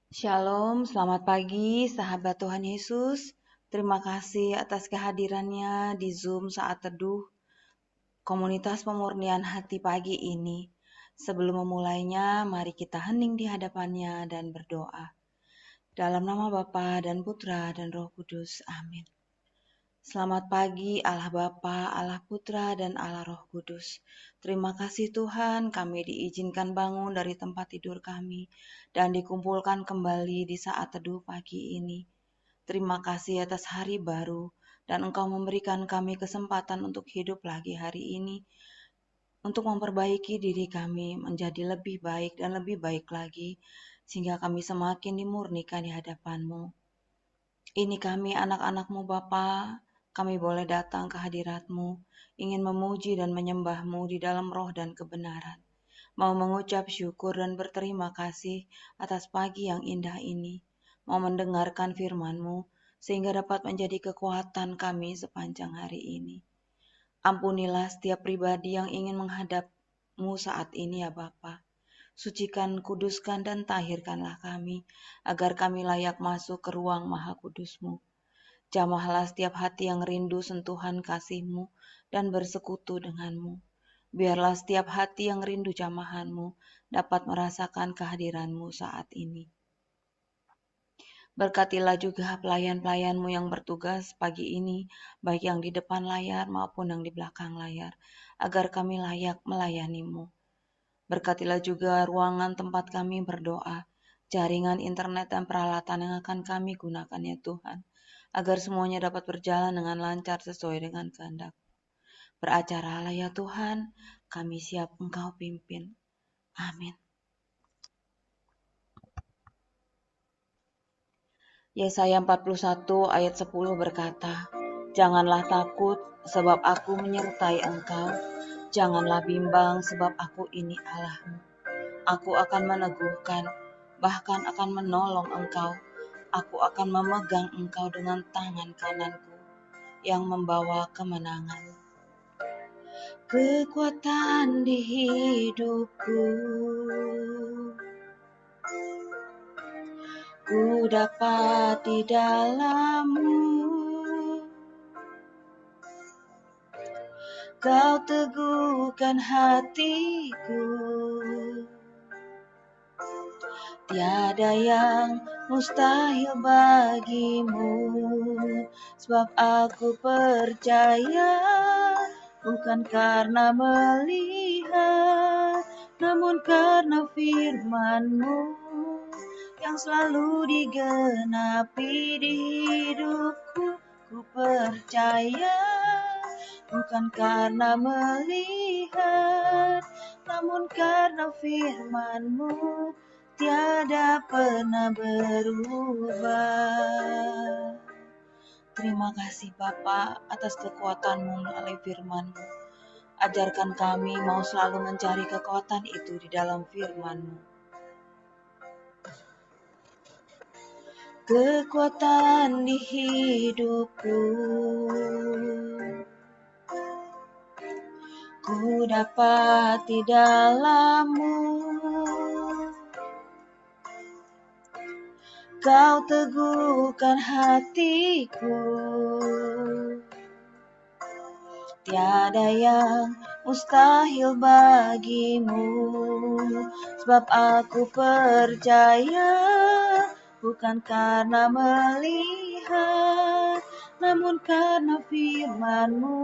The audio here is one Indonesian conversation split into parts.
Shalom, selamat pagi sahabat Tuhan Yesus. Terima kasih atas kehadirannya di Zoom saat teduh komunitas pemurnian hati pagi ini. Sebelum memulainya, mari kita hening di hadapannya dan berdoa. Dalam nama Bapa dan Putra dan Roh Kudus. Amin. Selamat pagi Allah Bapa, Allah Putra, dan Allah Roh Kudus. Terima kasih Tuhan, kami diizinkan bangun dari tempat tidur kami dan dikumpulkan kembali di saat teduh pagi ini. Terima kasih atas hari baru dan Engkau memberikan kami kesempatan untuk hidup lagi hari ini, untuk memperbaiki diri kami menjadi lebih baik dan lebih baik lagi, sehingga kami semakin dimurnikan di hadapan-Mu. Ini kami anak-anak-Mu Bapa, kami boleh datang ke hadirat-Mu, ingin memuji dan menyembah-Mu di dalam roh dan kebenaran. Mau mengucap syukur dan berterima kasih atas pagi yang indah ini. Mau mendengarkan firman-Mu, sehingga dapat menjadi kekuatan kami sepanjang hari ini. Ampunilah setiap pribadi yang ingin menghadap-Mu saat ini ya Bapa. Sucikan, kuduskan, dan tahirkanlah kami, agar kami layak masuk ke ruang maha kudus-Mu. Jamahlah setiap hati yang rindu sentuhan kasih-Mu dan bersekutu dengan-Mu. Biarlah setiap hati yang rindu jamahan-Mu dapat merasakan kehadiran-Mu saat ini. Berkatilah juga pelayan-pelayan-Mu yang bertugas pagi ini, baik yang di depan layar maupun yang di belakang layar, agar kami layak melayani-Mu. Berkatilah juga ruangan tempat kami berdoa, jaringan internet dan peralatan yang akan kami gunakan ya Tuhan, agar semuanya dapat berjalan dengan lancar sesuai dengan kehendak. Beracaralah ya Tuhan, kami siap Engkau pimpin. Amin. Yesaya 41 ayat 10 berkata, "Janganlah takut sebab aku menyertai engkau, janganlah bimbang sebab aku ini Allahmu. Aku akan meneguhkan, bahkan akan menolong engkau. Aku akan memegang engkau dengan tangan kananku yang membawa kemenangan." Kekuatan di hidupku, ku dapat di dalam-Mu. Kau teguhkan hatiku, tiada yang mustahil bagimu, sebab aku percaya, bukan karena melihat, namun karena firman-Mu yang selalu digenapi di hidupku. Ku percaya, bukan karena melihat, namun karena firman-Mu tiada pernah berubah. Terima kasih Bapa atas kekuatan-Mu melalui firman-Mu. Ajarkan kami mau selalu mencari kekuatan itu di dalam firman-Mu. Kekuatan di hidupku, ku dapat di dalam-Mu. Kau teguhkan hatiku, tiada yang mustahil bagimu, sebab aku percaya, bukan karena melihat, namun karena firman-Mu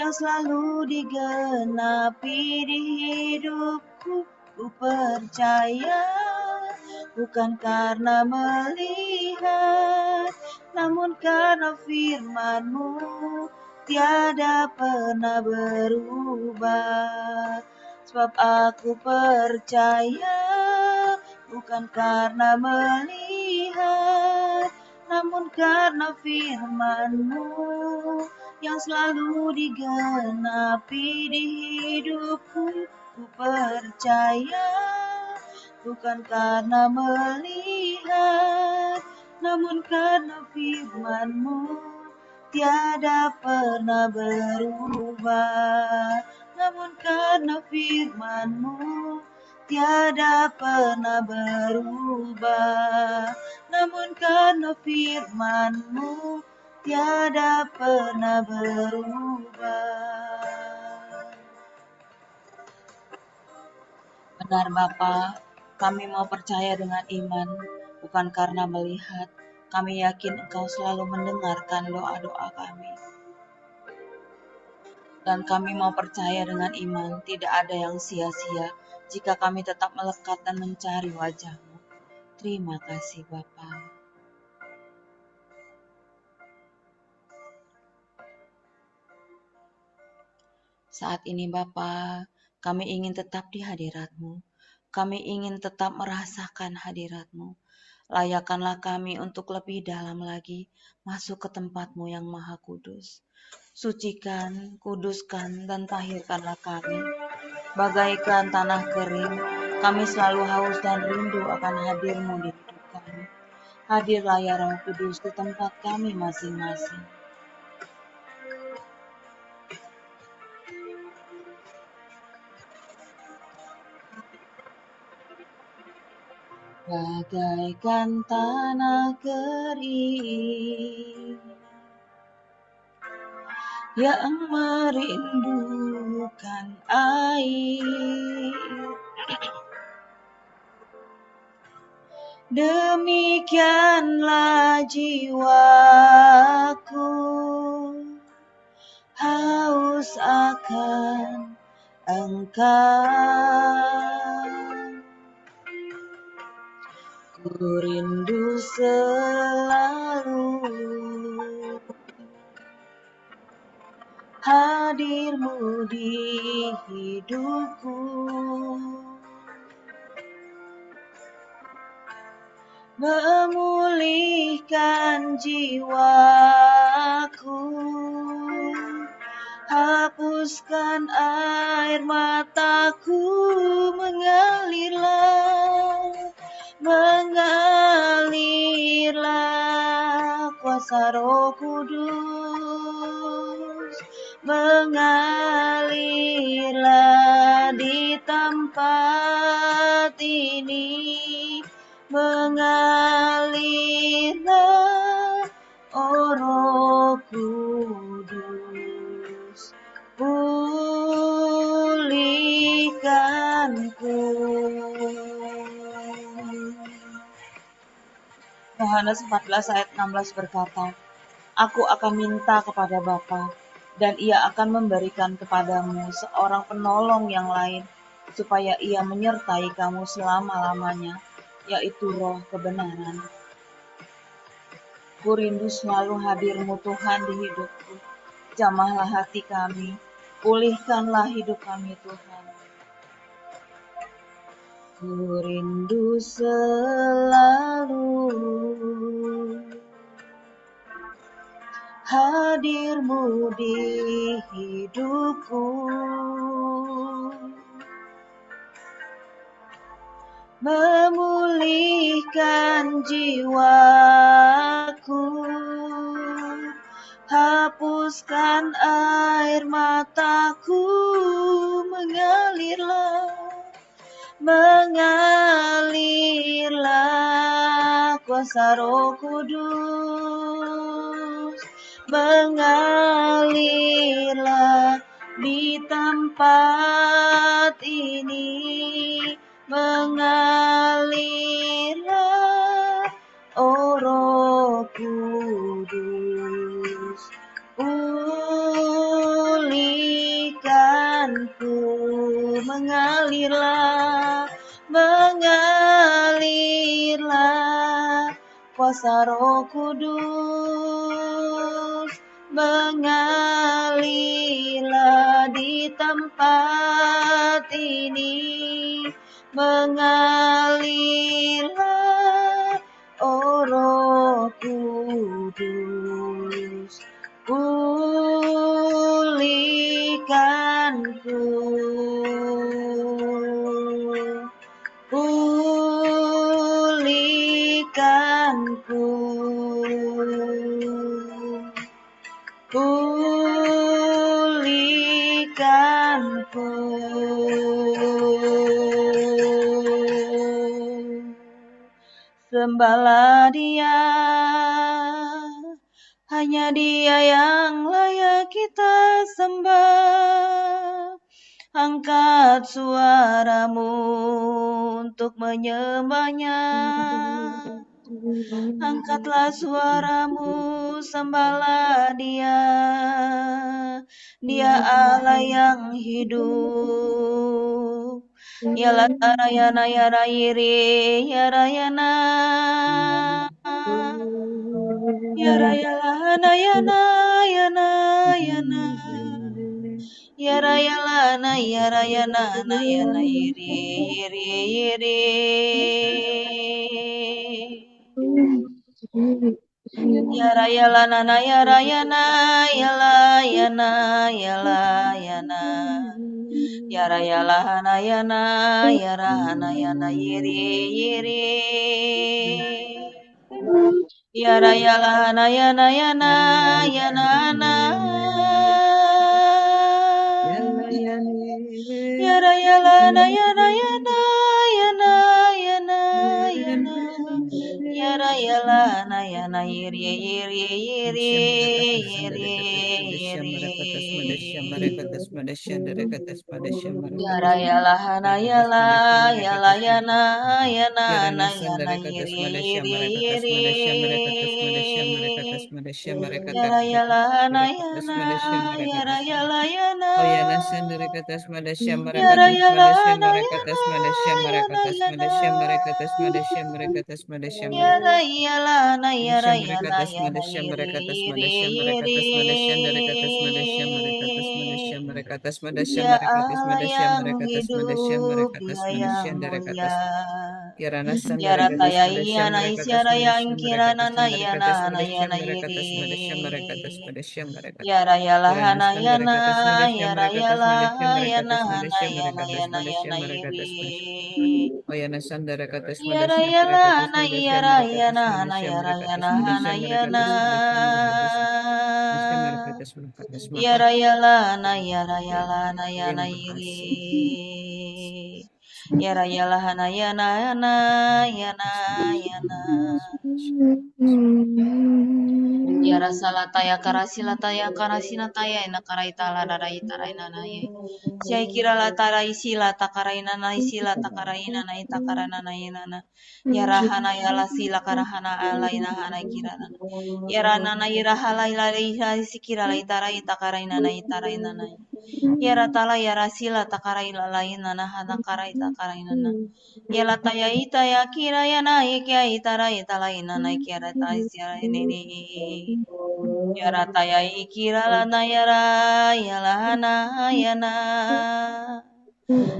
yang selalu digenapi di hidupku. Ku percaya, bukan karena melihat, namun karena firman-Mu tiada pernah berubah. Sebab aku percaya, bukan karena melihat, namun karena firman-Mu yang selalu digenapi di hidupku. Ku percaya, bukan karena melihat, namun karena firman-Mu tiada pernah berubah. Namun karena firman-Mu tiada pernah berubah. Namun karena firman-Mu tiada pernah berubah. Benar Bapa, kami mau percaya dengan iman, bukan karena melihat. Kami yakin Engkau selalu mendengarkan doa-doa kami. Dan kami mau percaya dengan iman, tidak ada yang sia-sia jika kami tetap melekat dan mencari wajah-Mu. Terima kasih Bapa. Saat ini Bapa, kami ingin tetap di hadirat-Mu. Kami ingin tetap merasakan hadirat-Mu. Layakkanlah kami untuk lebih dalam lagi masuk ke tempat-Mu yang maha kudus. Sucikan, kuduskan, dan tahirkanlah kami. Bagaikan tanah kering, kami selalu haus dan rindu akan hadir-Mu di hidup kami. Hadirlah ya Roh Kudus di tempat kami masing-masing. Bagaikan tanah kering yang merindukan air, demikianlah jiwaku haus akan Engkau. Ku rindu selalu hadir-Mu di hidupku, memulihkan jiwaku, hapuskan air mataku, mengalirlah kuasa Roh Kudus, mengalirlah di tempat ini, mengalirlah oh Roh Kudus, pulihkanku. Yohanes 14 ayat 16 berkata, Aku akan minta kepada Bapa, dan Ia akan memberikan kepadamu seorang penolong yang lain, supaya Ia menyertai kamu selama-lamanya, yaitu Roh kebenaran. Ku rindu selalu hadir-Mu Tuhan di hidupku. Jamahlah hati kami, pulihkanlah hidup kami Tuhan. Ku rindu selalu hadir-Mu di hidupku, memulihkan jiwaku, hapuskan air mataku, mengalirlah kuasa Roh Kudus, mengalirlah di tempat ini, mengalirlah oh Roh Kudus, pulihkanku, mengalirlah kuasa Roh Kudus, mengalirlah di tempat ini, mengalirlah oh Roh Kudus, pulihkanku, pulihkanku, pulihkanku. Sembahlah Dia, hanya Dia yang layak kita sembah. Angkat suaramu untuk menyembahnya. Angkatlah suaramu, sembahlah Dia. Dia Allah yang hidup. Yala tarayana yara iri yara yana. Yara yala hana yana yana yana. Yara yala na yara yana na yana iri iri iri. Yara yala nana yara yana yala yana yala yana. Yara yala hana yana yara hana yana yiri yiri. Yara yala hana yana yana yana na. Yara yala na yana yana yana yana yana. Yara yala na yana yiri yiri yiri yiri yiri. Yara yala hana yala yala yana yana na yana yiri yiri yiri. Yara yala hana yana yara yala yana. Yara yala hana yana yana yana. Yara yala hana yara yana yana yiri yiri yiri. Dia Allah yang hidup, Dia yang mulia. Ya rataya iyana isyara yang kirana na yana na yana yiri. Yara yala hana yana yara yala yana hana yana yana yana yiri. Yara yala hana yara yana hana yara yana hana yana. Yara yala hana yara yala hana yana yiri. Yara yala hana yana yana yana yana. Yara salataya karasilataya karasinataya ina karaitala raraitara na ye. Siai kira la tara isila takaraina na isila takaraina na itakarana na inana. Yara hana yala sila karahana alaina hana kirana. Yara nana ira hala ila sikira la itara itakaraina na itaraina na. Yara tala yara sila takaraila laina na hana karaita karaina na. Yala taya ita ya kira yana ikia itara italaina na kiara ta isiara ini. Yara taya ikira lana yara yalahana yana.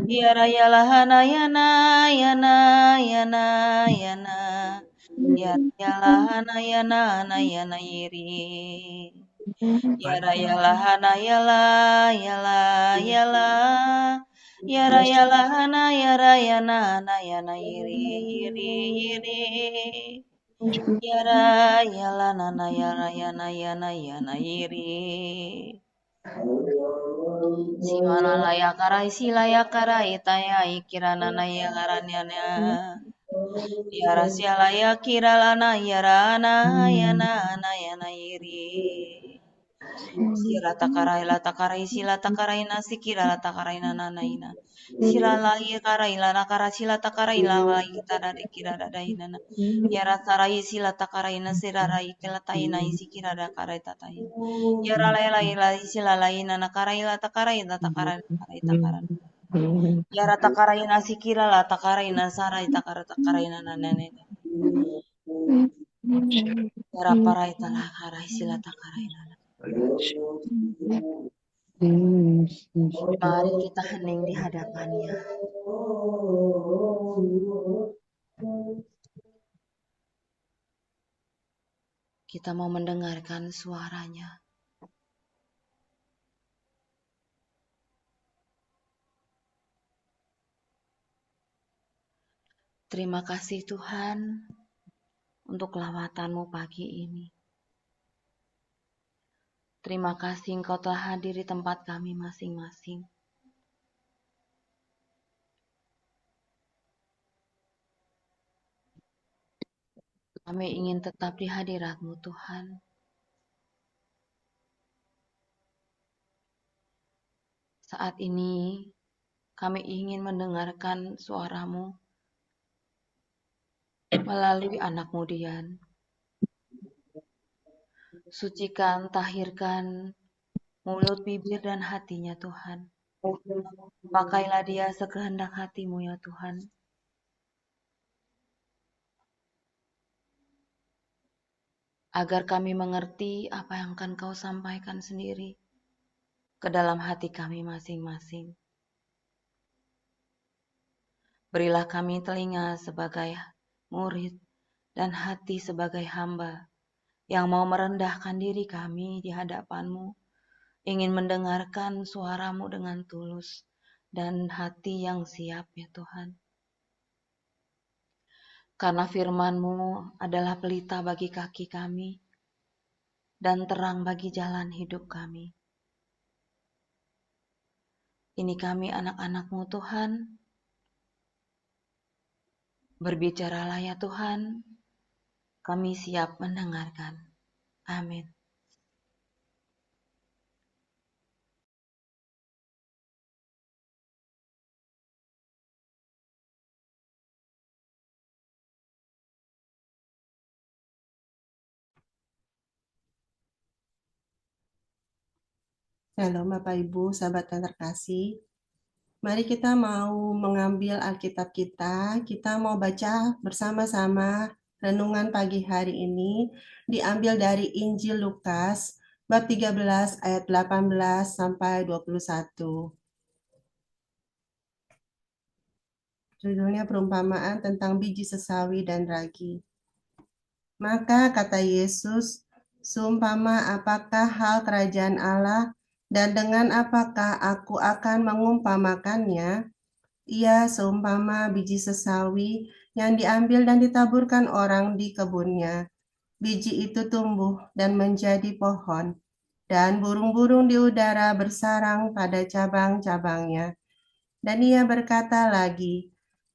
Yara yalahana yana yana yana yana. Yara yalahana yana yana yana yiri. Yara yalahana yala yala yala. Yara yalahana yara yana yana yiri yiri yiri. Yara yala nana yara yana yana yana yiri. Simana la yakara isila yakara itaya ikira nana yara nyana. Yara siala yakira lana yara ana yana ana yana yiri. Sira takarai la takarai sila takarai na sikira la takarai na nanaina. Sila la yakarai la nakara sila takarai la la itara de kira da daina. Yara tarai sila takarai na sira rai kela taina isikira da karai tataina. Yara la la ila sila la ina nakarai la takarai la takarai takarai takarai. Yara takarai na sikira la takarai na sarai takara takarai na nanene. Yara parai tala karai sila takarai na. Mari kita hening di hadapannya. Kita mau mendengarkan suaranya. Terima kasih Tuhan untuk lawatan-Mu pagi ini. Terima kasih Engkau telah hadir di tempat kami masing-masing. Kami ingin tetap di hadirat-Mu, Tuhan. Saat ini, kami ingin mendengarkan suara-Mu melalui anakmu Dian. Sucikan, tahirkan mulut, bibir, dan hatinya, Tuhan. Pakailah dia sekehendak hati-Mu, ya Tuhan. Agar kami mengerti apa yang akan Kau sampaikan sendiri ke dalam hati kami masing-masing. Berilah kami telinga sebagai murid dan hati sebagai hamba yang mau merendahkan diri kami di hadapan-Mu, ingin mendengarkan suara-Mu dengan tulus dan hati yang siap, ya Tuhan. Karena firman-Mu adalah pelita bagi kaki kami dan terang bagi jalan hidup kami. Ini kami anak-anak-Mu, Tuhan. Berbicaralah ya Tuhan, kami siap mendengarkan. Amin. Shalom Bapak Ibu, sahabat yang terkasih. Mari kita mau mengambil Alkitab kita mau baca bersama-sama renungan pagi hari ini, diambil dari Injil Lukas, bab 13 ayat 18 sampai 21. Judulnya perumpamaan tentang biji sesawi dan ragi. Maka kata Yesus, seumpama apakah hal kerajaan Allah dan dengan apakah aku akan mengumpamakannya? Ia seumpama biji sesawi yang diambil dan ditaburkan orang di kebunnya. Biji itu tumbuh dan menjadi pohon, dan burung-burung di udara bersarang pada cabang-cabangnya. Dan ia berkata lagi,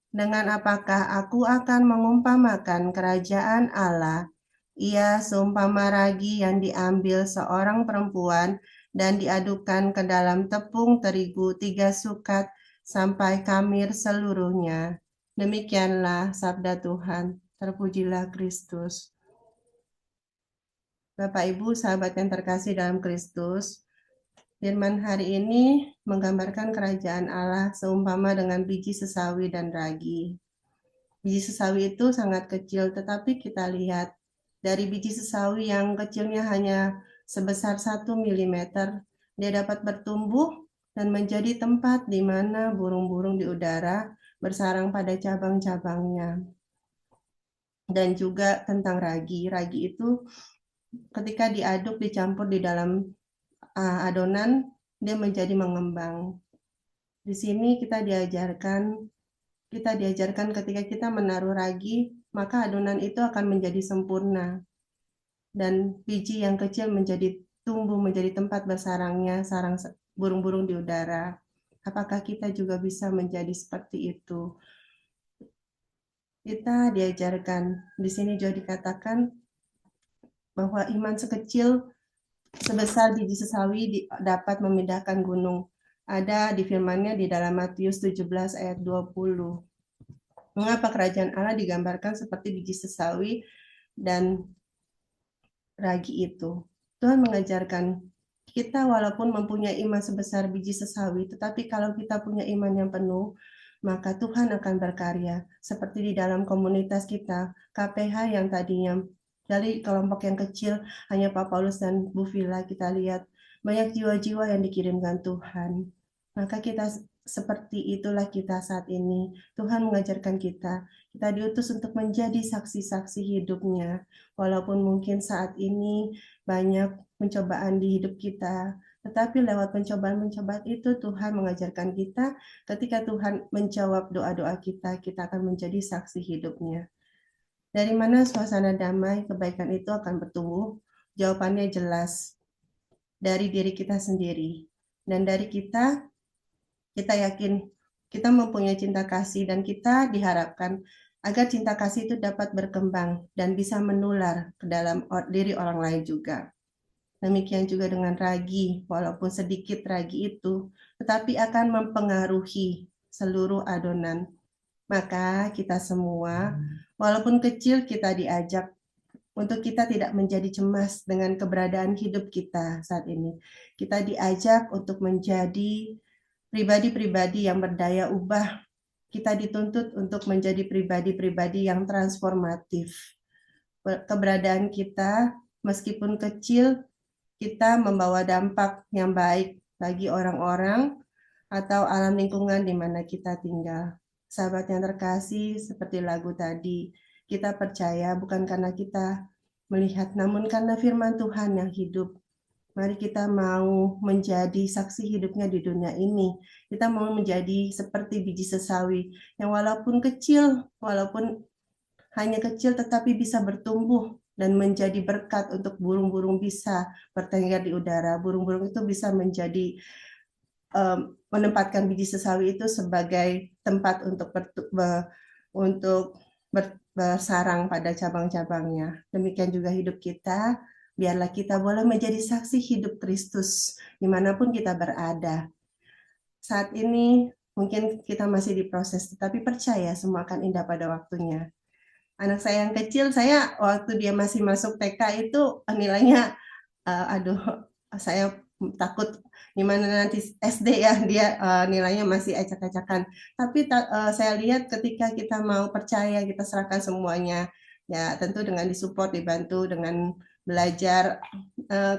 dengan apakah aku akan mengumpamakan kerajaan Allah? Ia seumpama ragi yang diambil seorang perempuan dan diadukkan ke dalam tepung terigu 3 sukat sampai kamir seluruhnya. Demikianlah sabda Tuhan. Terpujilah Kristus. Bapak Ibu, sahabat yang terkasih dalam Kristus, firman hari ini menggambarkan kerajaan Allah seumpama dengan biji sesawi dan ragi. Biji sesawi itu sangat kecil, tetapi kita lihat dari biji sesawi yang kecilnya hanya sebesar 1 mm, dia dapat bertumbuh dan menjadi tempat di mana burung-burung di udara bersarang pada cabang-cabangnya. Dan juga tentang ragi. Ragi itu ketika diaduk, dicampur di dalam adonan, dia menjadi mengembang. Di sini kita diajarkan ketika kita menaruh ragi, maka adonan itu akan menjadi sempurna. Dan biji yang kecil tumbuh menjadi tempat bersarangnya sarang burung-burung di udara. Apakah kita juga bisa menjadi seperti itu? Kita diajarkan, di sini juga dikatakan bahwa iman sekecil sebesar biji sesawi dapat memindahkan gunung. Ada di firman-Nya di dalam Matius 17 ayat 20. Mengapa kerajaan Allah digambarkan seperti biji sesawi dan ragi itu? Tuhan mengajarkan kita walaupun mempunyai iman sebesar biji sesawi, tetapi kalau kita punya iman yang penuh, maka Tuhan akan berkarya. Seperti di dalam komunitas kita, KPH yang tadinya dari kelompok yang kecil, hanya Pak Paulus dan Bu Vila, kita lihat banyak jiwa-jiwa yang dikirimkan Tuhan. Maka kita seperti itulah kita saat ini. Tuhan mengajarkan kita diutus untuk menjadi saksi-saksi hidupnya. Walaupun mungkin saat ini banyak pencobaan di hidup kita, tetapi lewat pencobaan-pencobaan itu Tuhan mengajarkan kita, ketika Tuhan menjawab doa-doa kita, kita akan menjadi saksi hidupnya. Dari mana suasana damai, kebaikan itu akan bertumbuh? Jawabannya jelas, dari diri kita sendiri. Dan dari kita yakin kita mempunyai cinta kasih dan kita diharapkan agar cinta kasih itu dapat berkembang dan bisa menular ke dalam diri orang lain juga. Demikian juga dengan ragi, walaupun sedikit ragi itu, tetapi akan mempengaruhi seluruh adonan. Maka kita semua, walaupun kecil, kita diajak untuk kita tidak menjadi cemas dengan keberadaan hidup kita saat ini. Kita diajak untuk menjadi pribadi-pribadi yang berdaya ubah. Kita dituntut untuk menjadi pribadi-pribadi yang transformatif. Keberadaan kita, meskipun kecil, kita membawa dampak yang baik bagi orang-orang atau alam lingkungan di mana kita tinggal. Sahabat yang terkasih, seperti lagu tadi, kita percaya bukan karena kita melihat, namun karena firman Tuhan yang hidup. Mari kita mau menjadi saksi hidupnya di dunia ini. Kita mau menjadi seperti biji sesawi yang walaupun kecil, walaupun hanya kecil tetapi bisa bertumbuh dan menjadi berkat untuk burung-burung bisa bertengger di udara. Burung-burung itu bisa menjadi menempatkan biji sesawi itu sebagai tempat untuk bersarang pada cabang-cabangnya. Demikian juga hidup kita, biarlah kita boleh menjadi saksi hidup Kristus dimanapun kita berada. Saat ini mungkin kita masih diproses, tetapi percaya semua akan indah pada waktunya. Anak saya yang kecil, saya waktu dia masih masuk TK itu nilainya, aduh, saya takut gimana nanti SD ya dia nilainya masih acak-acakan. Tapi saya lihat ketika kita mau percaya, kita serahkan semuanya, ya tentu dengan disupport, dibantu dengan belajar.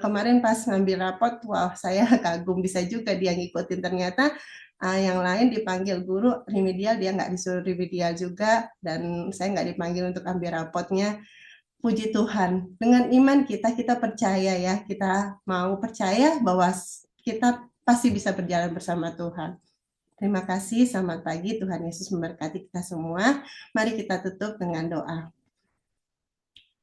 Kemarin pas ngambil rapot, wah saya kagum bisa juga dia ngikutin. Ternyata yang lain dipanggil guru remedial, dia nggak disuruh remedial juga, dan saya nggak dipanggil untuk ambil rapotnya. Puji Tuhan, dengan iman kita percaya ya, kita mau percaya bahwa kita pasti bisa berjalan bersama Tuhan. Terima kasih, selamat pagi, Tuhan Yesus memberkati kita semua. Mari kita tutup dengan doa.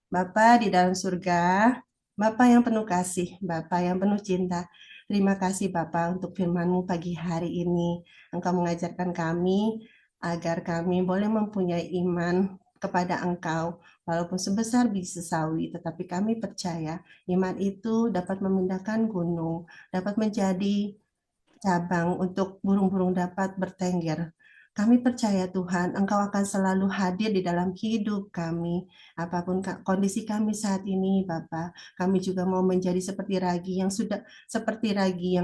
Bapa di dalam surga, Bapa yang penuh kasih, Bapa yang penuh cinta, terima kasih Bapa untuk firman-Mu pagi hari ini. Engkau mengajarkan kami agar kami boleh mempunyai iman kepada Engkau, walaupun sebesar biji sesawi, tetapi kami percaya iman itu dapat memindahkan gunung, dapat menjadi cabang untuk burung-burung dapat bertengger. Kami percaya Tuhan, Engkau akan selalu hadir di dalam hidup kami. Apapun kondisi kami saat ini, Bapa, kami juga mau menjadi seperti ragi yang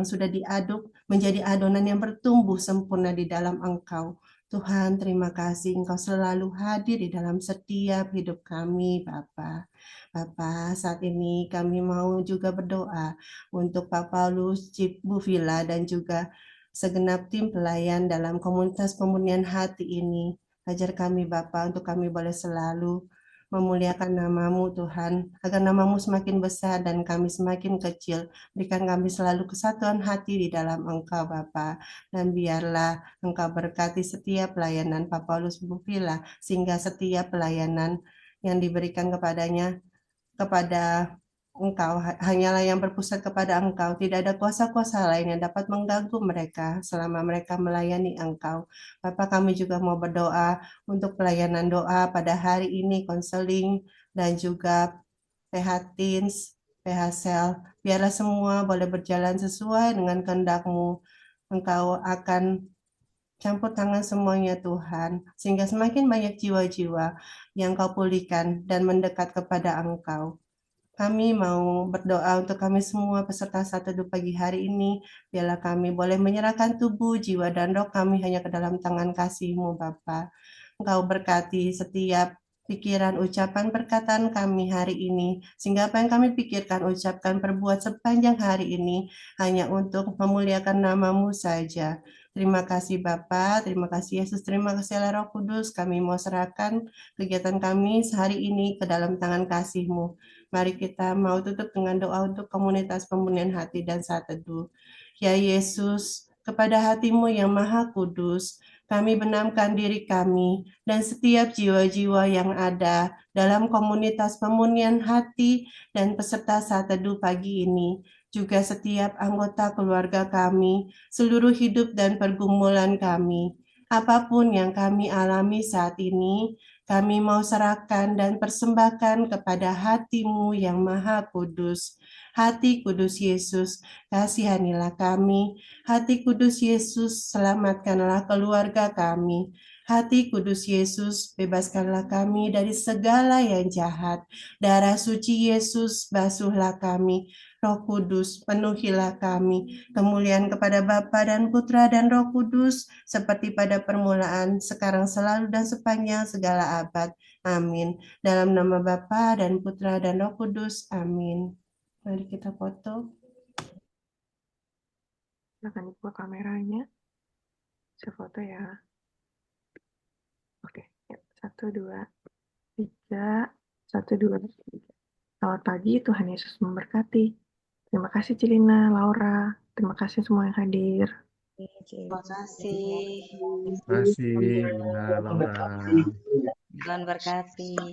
sudah diaduk menjadi adonan yang bertumbuh sempurna di dalam Engkau. Tuhan, terima kasih Engkau selalu hadir di dalam setiap hidup kami, Bapa. Bapa, saat ini kami mau juga berdoa untuk Pak Paulus, Bu Villa, dan juga segenap tim pelayan dalam komunitas pemurnian hati ini. Ajar kami Bapa untuk kami boleh selalu memuliakan namamu Tuhan, agar namamu semakin besar dan kami semakin kecil. Berikan kami selalu kesatuan hati di dalam Engkau Bapa, dan biarlah Engkau berkati setiap pelayanan Pak Paulus Bu Villa, sehingga setiap pelayanan yang diberikan kepada Engkau, hanyalah yang berpusat kepada Engkau. Tidak ada kuasa-kuasa lain yang dapat mengganggu mereka selama mereka melayani Engkau. Bapak, kami juga mau berdoa untuk pelayanan doa pada hari ini, konseling, dan juga PH Teens, PH Sel. Biarlah semua boleh berjalan sesuai dengan kehendak-Mu. Engkau akan campur tangan semuanya Tuhan, sehingga semakin banyak jiwa-jiwa yang Kau pulihkan dan mendekat kepada Engkau. Kami mau berdoa untuk kami semua peserta saat teduh pagi hari ini. Biarlah kami boleh menyerahkan tubuh, jiwa, dan roh kami hanya ke dalam tangan kasih-Mu, Bapa. Engkau berkati setiap pikiran, ucapan, perkataan kami hari ini. Sehingga apa yang kami pikirkan, ucapkan, perbuat sepanjang hari ini hanya untuk memuliakan nama-Mu saja. Terima kasih Bapa, terima kasih Yesus, terima kasih Allah Roh Kudus. Kami mau serahkan kegiatan kami sehari ini ke dalam tangan kasih-Mu. Mari kita mau tutup dengan doa untuk komunitas pemurnian hati dan saat teduh. Ya Yesus, kepada hati-Mu yang maha kudus, kami benamkan diri kami dan setiap jiwa-jiwa yang ada dalam komunitas pemurnian hati dan peserta saat teduh pagi ini. Juga setiap anggota keluarga kami, seluruh hidup dan pergumulan kami. Apapun yang kami alami saat ini, kami mau serahkan dan persembahkan kepada hati-Mu yang Maha Kudus. Hati Kudus Yesus, kasihanilah kami. Hati Kudus Yesus, selamatkanlah keluarga kami. Hati Kudus Yesus, bebaskanlah kami dari segala yang jahat. Darah suci Yesus, basuhlah kami. Roh Kudus, penuhilah kami. Kemuliaan kepada Bapa dan Putra dan Roh Kudus, seperti pada permulaan, sekarang, selalu, dan sepanjang segala abad. Amin. Dalam nama Bapa dan Putra dan Roh Kudus. Amin. Mari kita foto. Silakan dibuka kameranya. Saya foto ya. Oke, ya. 1, 2, 3. 1, 2, 3. Selamat pagi, Tuhan Yesus memberkati. Terima kasih Cilina, Laura. Terima kasih semua yang hadir. Terima kasih. Terima kasih, Lina, Laura. Tuhan berkati.